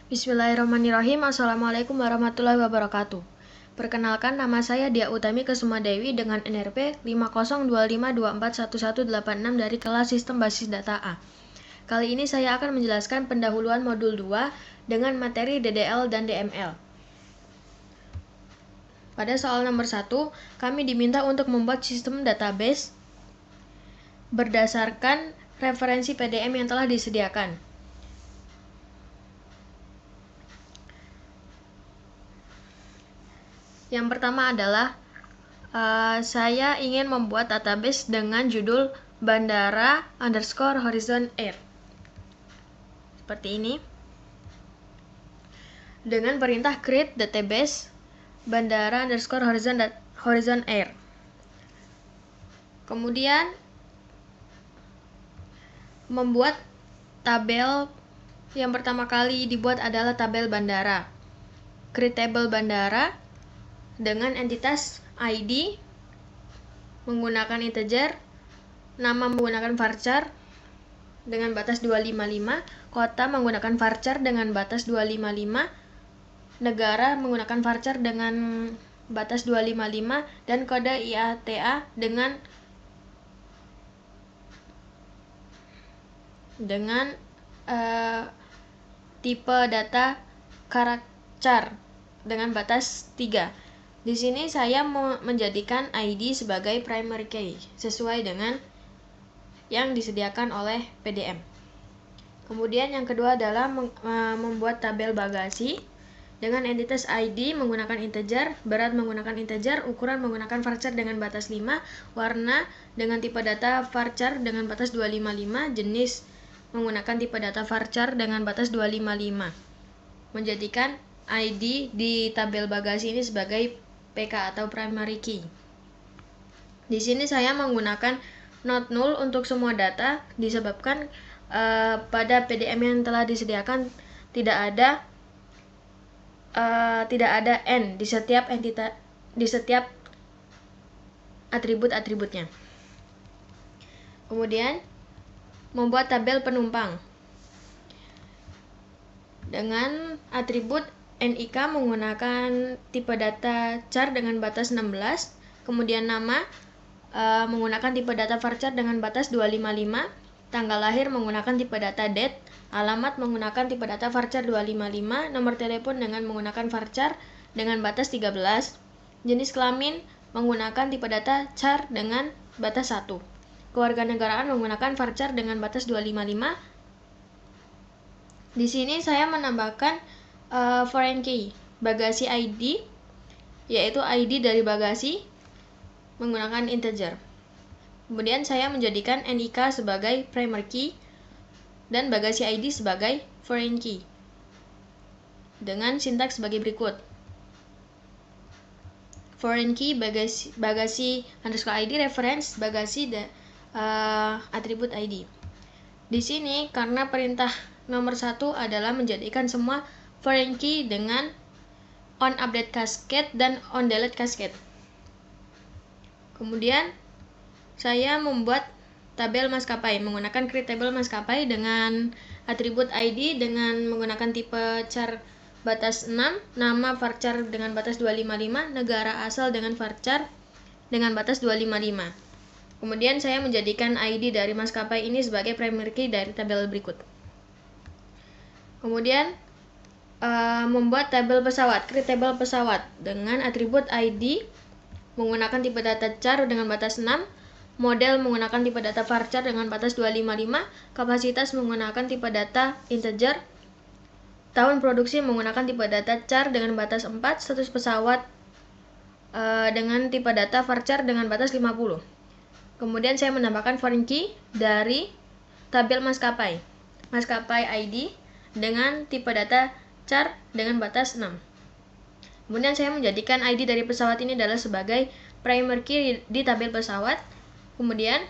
Bismillahirrahmanirrahim. Assalamualaikum warahmatullahi wabarakatuh. Perkenalkan, nama saya Dia Utami Kesuma Dewi dengan NRP 5025241186 dari kelas Sistem Basis Data A. Kali ini saya akan menjelaskan pendahuluan modul 2 dengan materi DDL dan DML. Pada soal nomor 1, kami diminta untuk membuat sistem database berdasarkan referensi PDM yang telah disediakan. Yang pertama adalah saya ingin membuat database dengan judul bandara_horizon air. Seperti ini. Dengan perintah create database bandara_horizon air. Kemudian membuat tabel yang pertama kali dibuat adalah tabel bandara. Create table bandara dengan entitas ID menggunakan integer, nama menggunakan varchar dengan batas 255, kota menggunakan varchar dengan batas 255, negara menggunakan varchar dengan batas 255, dan kode IATA dengan tipe data karakter dengan batas 3. Di sini saya menjadikan ID sebagai primary key sesuai dengan yang disediakan oleh PDM. Kemudian yang kedua adalah membuat tabel bagasi dengan entitas ID menggunakan integer, berat menggunakan integer, ukuran menggunakan varchar dengan batas 5, warna dengan tipe data varchar dengan batas 255, jenis menggunakan tipe data varchar dengan batas 255. Menjadikan ID di tabel bagasi ini sebagai PK atau primary key. Di sini saya menggunakan not null untuk semua data disebabkan pada PDM yang telah disediakan tidak ada n di setiap atribut-atributnya. Kemudian membuat tabel penumpang dengan atribut NIK menggunakan tipe data char dengan batas 16, kemudian nama menggunakan tipe data varchar dengan batas 255, tanggal lahir menggunakan tipe data date, alamat menggunakan tipe data varchar 255, nomor telepon dengan menggunakan varchar dengan batas 13, jenis kelamin menggunakan tipe data char dengan batas 1, kewarganegaraan menggunakan varchar dengan batas 255. Di sini saya menambahkan foreign key, bagasi ID, yaitu ID dari bagasi menggunakan integer. Kemudian saya menjadikan NIK sebagai primary key dan bagasi ID sebagai foreign key dengan sintaks sebagai berikut. Foreign key bagasi underscore ID reference bagasi atribut ID. Di sini karena perintah nomor 1 adalah menjadikan semua foreign key dengan on update cascade dan on delete cascade. Kemudian saya membuat tabel maskapai menggunakan create table maskapai dengan atribut ID dengan menggunakan tipe char batas 6, nama varchar dengan batas 255, negara asal dengan varchar dengan batas 255. Kemudian saya menjadikan ID dari maskapai ini sebagai primary key dari tabel berikut. Kemudian membuat tabel pesawat, create table pesawat dengan atribut ID menggunakan tipe data char dengan batas 6, model menggunakan tipe data varchar dengan batas 255, kapasitas menggunakan tipe data integer, tahun produksi menggunakan tipe data char dengan batas 4, status pesawat dengan tipe data varchar dengan batas 50. Kemudian saya menambahkan foreign key dari tabel maskapai ID dengan tipe data char dengan batas 6. Kemudian saya menjadikan ID dari pesawat ini adalah sebagai primary key di tabel pesawat. Kemudian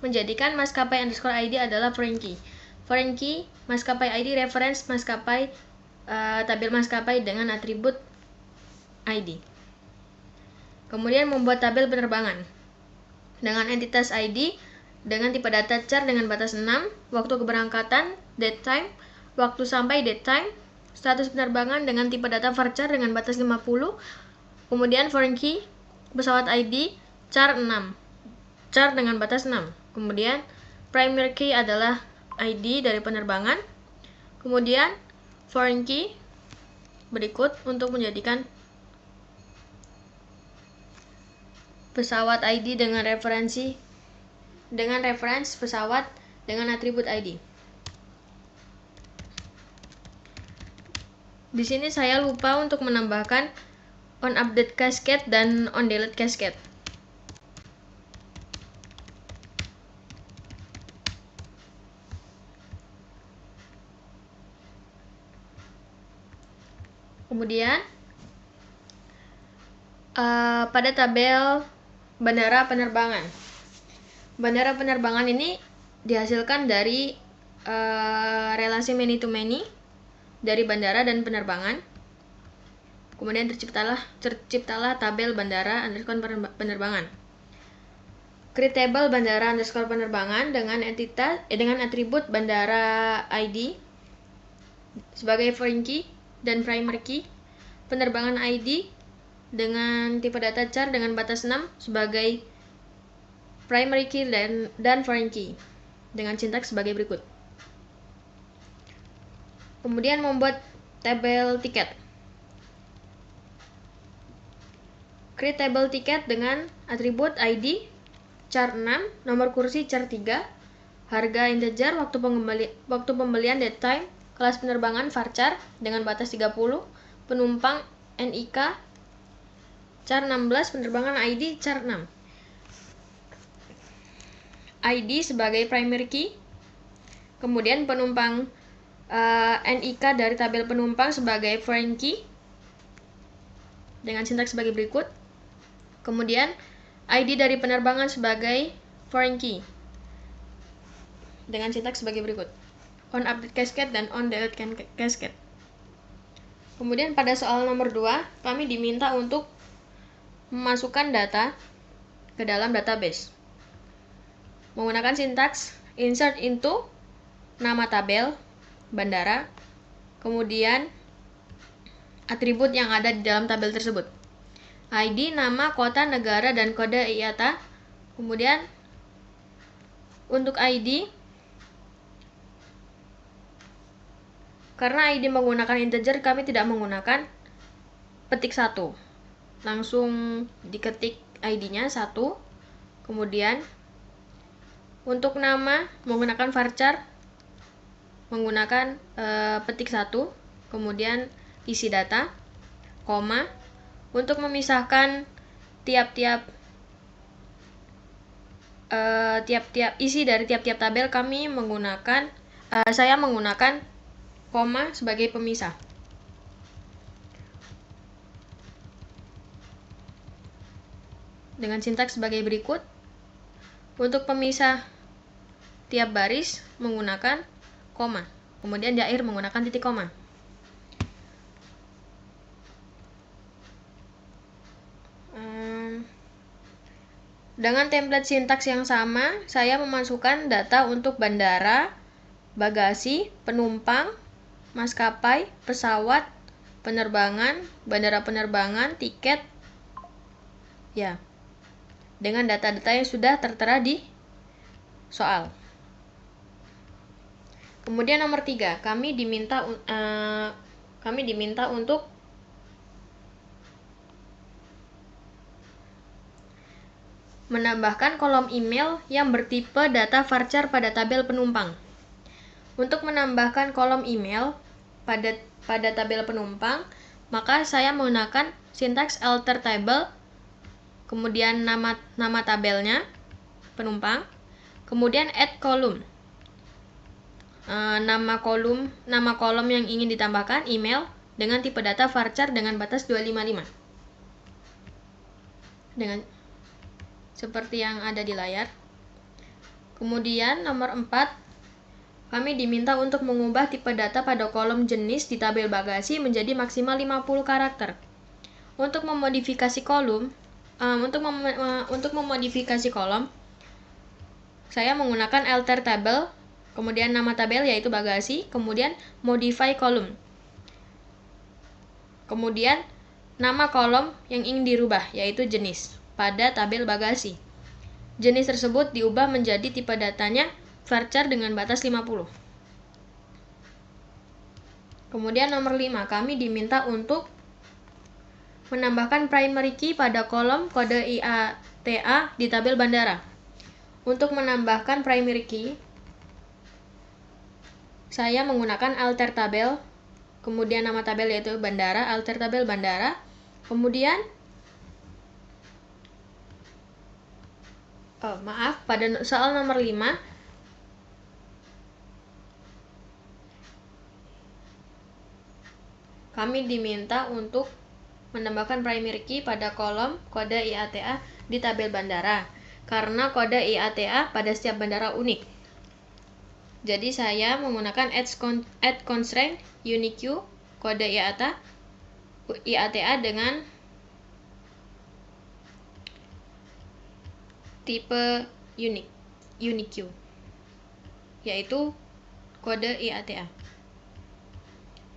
menjadikan maskapai underscore ID adalah foreign key. Foreign key maskapai ID reference maskapai tabel maskapai dengan atribut ID. Kemudian membuat tabel penerbangan dengan entitas ID dengan tipe data char dengan batas 6, waktu keberangkatan, date time, waktu sampai date time, status penerbangan dengan tipe data varchar dengan batas 50, kemudian foreign key, pesawat ID, char 6, char dengan batas 6, kemudian primary key adalah ID dari penerbangan, kemudian foreign key berikut untuk menjadikan pesawat ID dengan referensi pesawat dengan atribut ID. Di sini saya lupa untuk menambahkan on update cascade dan on delete cascade. Kemudian pada tabel bandara penerbangan. Bandara penerbangan ini dihasilkan dari relasi many to many dari bandara dan penerbangan. Kemudian terciptalah tabel bandara underscore penerbangan. Create table bandara underscore penerbangan dengan dengan atribut bandara ID sebagai foreign key dan primary key, penerbangan ID dengan tipe data char dengan batas 6 sebagai primary key dan foreign key dengan sintaks sebagai berikut. Kemudian membuat tabel tiket. Create table tiket dengan atribut ID char 6, nomor kursi char 3, harga integer, waktu pembelian date time, kelas penerbangan varchar dengan batas 30, penumpang NIK char 16, penerbangan ID char 6. ID sebagai primary key, kemudian penumpang NIK dari tabel penumpang sebagai foreign key dengan sintaks sebagai berikut. Kemudian ID dari penerbangan sebagai foreign key dengan sintaks sebagai berikut. On update cascade dan on delete cascade. Kemudian pada soal nomor 2, kami diminta untuk memasukkan data ke dalam database. Menggunakan sintaks insert into nama tabel bandara, kemudian atribut yang ada di dalam tabel tersebut. ID, nama, kota, negara, dan kode IATA. Kemudian untuk ID, karena ID menggunakan integer, kami tidak menggunakan petik 1. Langsung diketik ID-nya 1. Kemudian untuk nama menggunakan varchar, menggunakan petik 1. Kemudian isi data, koma. Untuk memisahkan tiap-tiap isi dari tiap-tiap tabel, saya menggunakan koma sebagai pemisah. Dengan sintaks sebagai berikut. Untuk pemisah tiap baris menggunakan koma. Kemudian di akhir menggunakan titik koma. Dengan template sintaks yang sama, saya memasukkan data untuk bandara, bagasi, penumpang, maskapai, pesawat, penerbangan, bandara penerbangan, tiket. Ya. Dengan data-data yang sudah tertera di soal. Kemudian nomor 3, kami diminta untuk menambahkan kolom email yang bertipe data varchar pada tabel penumpang. Untuk menambahkan kolom email pada tabel penumpang, maka saya menggunakan sintaks alter table, kemudian nama tabelnya penumpang, kemudian add column. Nama kolom yang ingin ditambahkan email dengan tipe data varchar dengan batas 255. Dengan seperti yang ada di layar. Kemudian nomor 4, kami diminta untuk mengubah tipe data pada kolom jenis di tabel bagasi menjadi maksimal 50 karakter. Untuk memodifikasi kolom, saya menggunakan alter table, kemudian nama tabel yaitu bagasi, kemudian modify column. Kemudian nama kolom yang ingin dirubah, yaitu jenis, pada tabel bagasi. Jenis tersebut diubah menjadi tipe datanya varchar dengan batas 50. Kemudian nomor 5, kami diminta untuk menambahkan primary key pada kolom kode IATA di tabel bandara. Untuk menambahkan primary key, saya menggunakan alter tabel, kemudian nama tabel yaitu bandara, alter tabel bandara, kemudian pada soal nomor 5, kami diminta untuk menambahkan primary key pada kolom kode IATA di tabel bandara, karena kode IATA pada setiap bandara unik. Jadi saya menggunakan add constraint unique kode IATA dengan tipe unique, yaitu kode IATA.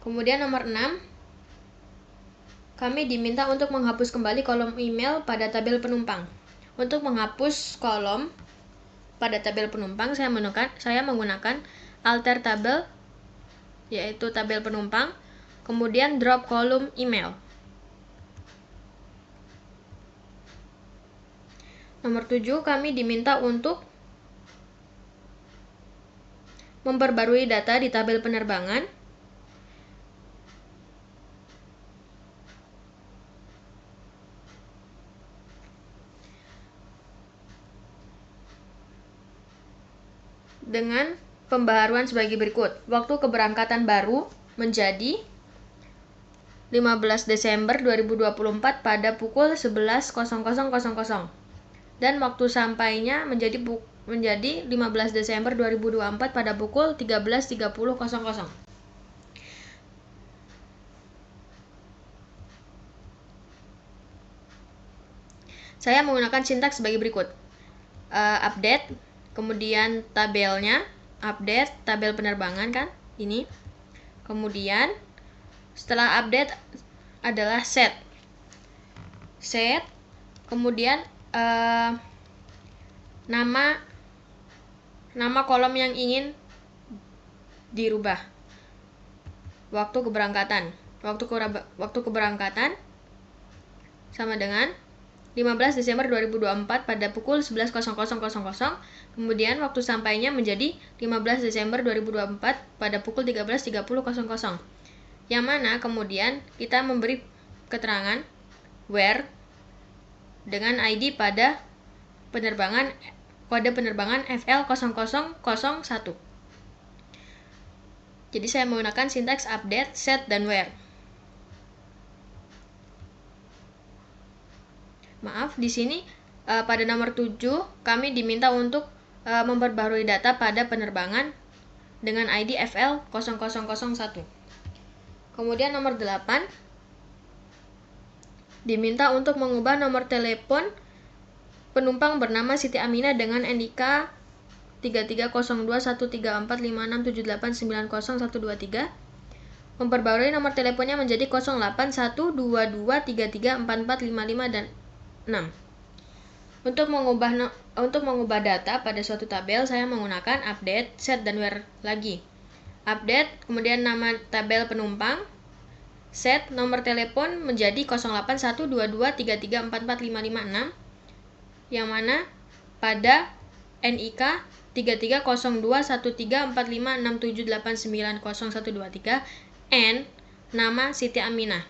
Kemudian nomor 6, kami diminta untuk menghapus kembali kolom email pada tabel penumpang. Untuk menghapus kolom pada tabel penumpang, saya menggunakan alter tabel, yaitu tabel penumpang, kemudian drop kolom email. Nomor 7, kami diminta untuk memperbarui data di tabel penerbangan dengan pembaharuan sebagai berikut. Waktu keberangkatan baru menjadi 15 Desember 2024 pada pukul 11.00 dan waktu sampainya menjadi 15 Desember 2024 pada pukul 13.30. Saya menggunakan sintaks sebagai berikut. Update, kemudian tabelnya, update tabel penerbangan kan, ini. Kemudian setelah update adalah set, kemudian nama kolom yang ingin dirubah. Waktu keberangkatan sama dengan 15 Desember 2024 pada pukul 11.00. Kemudian waktu sampainya menjadi 15 Desember 2024 pada pukul 13.30. Yang mana kemudian kita memberi keterangan where dengan ID pada kode penerbangan FL0001. Jadi saya menggunakan sintaks update, set, dan where. Maaf, di sini pada nomor 7 kami diminta untuk memperbarui data pada penerbangan dengan ID FL0001. Kemudian nomor 8 diminta untuk mengubah nomor telepon penumpang bernama Siti Aminah dengan NIK 3302134567890123. Memperbarui nomor teleponnya menjadi 081223344555 dan 6. Untuk mengubah data pada suatu tabel, saya menggunakan update, set, dan where lagi. Update, kemudian nama tabel penumpang, set nomor telepon menjadi 081223344556, yang mana pada NIK 3302134567890123 N nama Siti Aminah.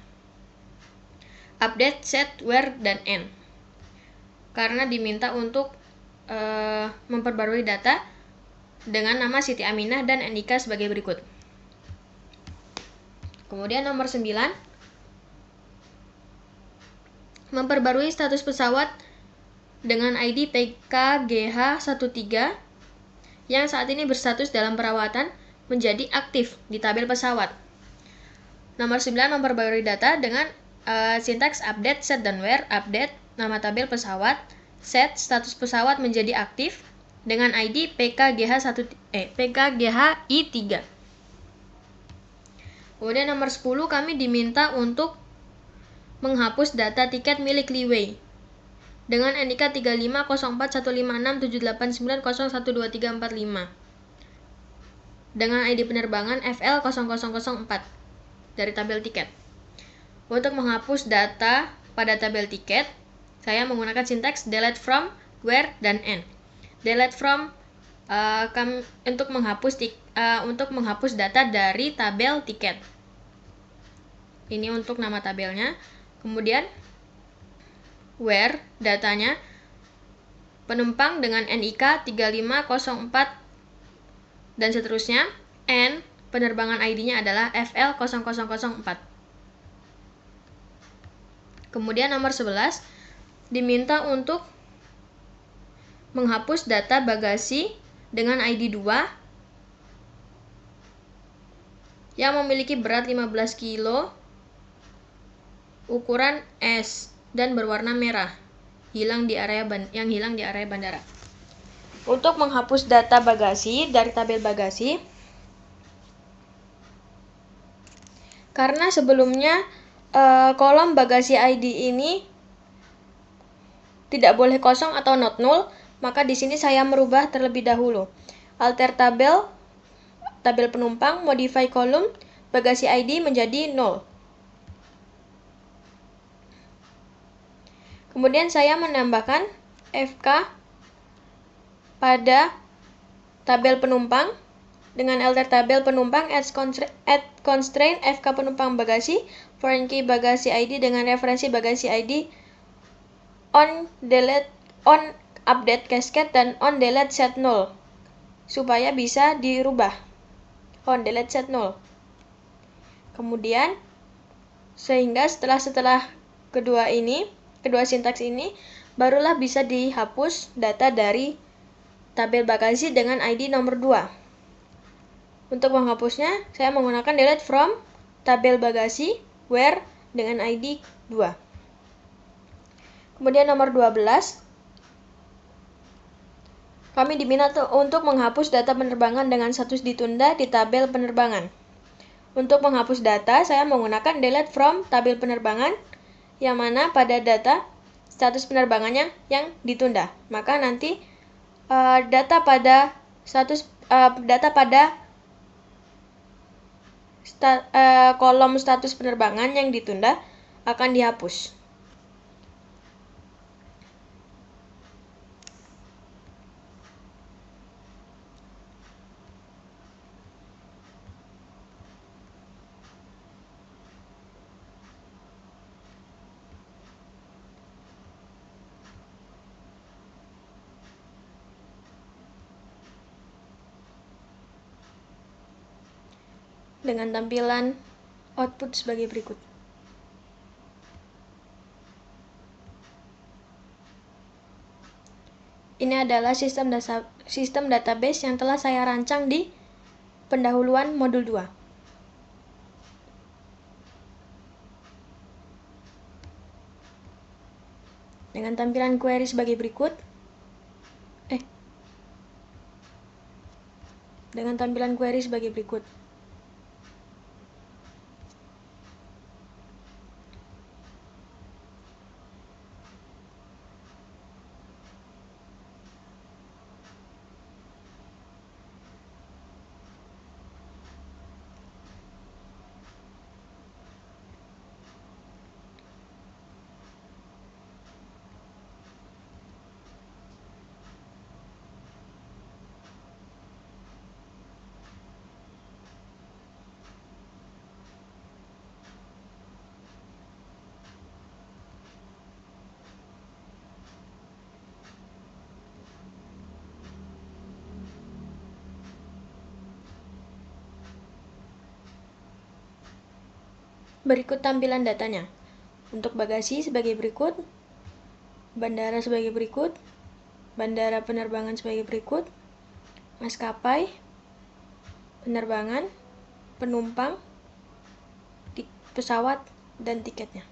Update, set, where, dan N. Karena diminta untuk memperbarui data dengan nama Siti Aminah dan NIK sebagai berikut. Kemudian nomor 9, memperbarui status pesawat dengan ID PKGH13 yang saat ini berstatus dalam perawatan menjadi aktif di tabel pesawat. Nomor 9, memperbarui data dengan sintaks update, set, dan where. Update nama tabel pesawat, set status pesawat menjadi aktif dengan ID PKGHI3. Kemudian nomor 10, kami diminta untuk menghapus data tiket milik Liwei dengan NIK 3504156789012345 dengan ID penerbangan FL0004 dari tabel tiket. Untuk menghapus data pada tabel tiket, saya menggunakan sintaks delete from, where, dan n. Delete from untuk menghapus data dari tabel tiket. Ini untuk nama tabelnya. Kemudian where datanya penumpang dengan NIK 3504 dan seterusnya. N penerbangan ID-nya adalah FL0004. Kemudian nomor 11 diminta untuk menghapus data bagasi dengan ID 2 yang memiliki berat 15 kg, ukuran S dan berwarna merah, yang hilang di area bandara. Untuk menghapus data bagasi dari tabel bagasi, karena sebelumnya kolom bagasi ID ini tidak boleh kosong atau not null, maka di sini saya merubah terlebih dahulu. Alter tabel penumpang, modify kolom bagasi ID menjadi 0. Kemudian saya menambahkan FK pada tabel penumpang dengan alter tabel penumpang add constraint FK penumpang bagasi foreign key bagasi ID dengan referensi bagasi ID on update cascade dan on delete set 0 supaya bisa dirubah on delete set 0. Kemudian sehingga setelah kedua sintaks ini barulah bisa dihapus data dari tabel bagasi dengan ID nomor 2. Untuk menghapusnya, saya menggunakan delete from tabel bagasi where dengan ID 2. Kemudian nomor 12, kami diminta untuk menghapus data penerbangan dengan status ditunda di tabel penerbangan. Untuk menghapus data, saya menggunakan delete from tabel penerbangan yang mana pada data status penerbangannya yang ditunda. Maka nanti data pada kolom status penerbangan yang ditunda akan dihapus. Dengan tampilan output sebagai berikut. Ini adalah sistem database yang telah saya rancang di pendahuluan modul 2. Dengan tampilan query sebagai berikut. Dengan tampilan query sebagai berikut. Berikut tampilan datanya. Untuk bagasi sebagai berikut, bandara sebagai berikut, bandara penerbangan sebagai berikut, maskapai, penerbangan, penumpang, pesawat, dan tiketnya.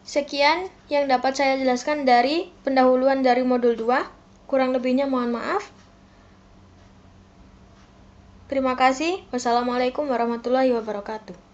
Sekian yang dapat saya jelaskan dari pendahuluan dari modul 2. Kurang lebihnya mohon maaf. Terima kasih. Wassalamualaikum warahmatullahi wabarakatuh.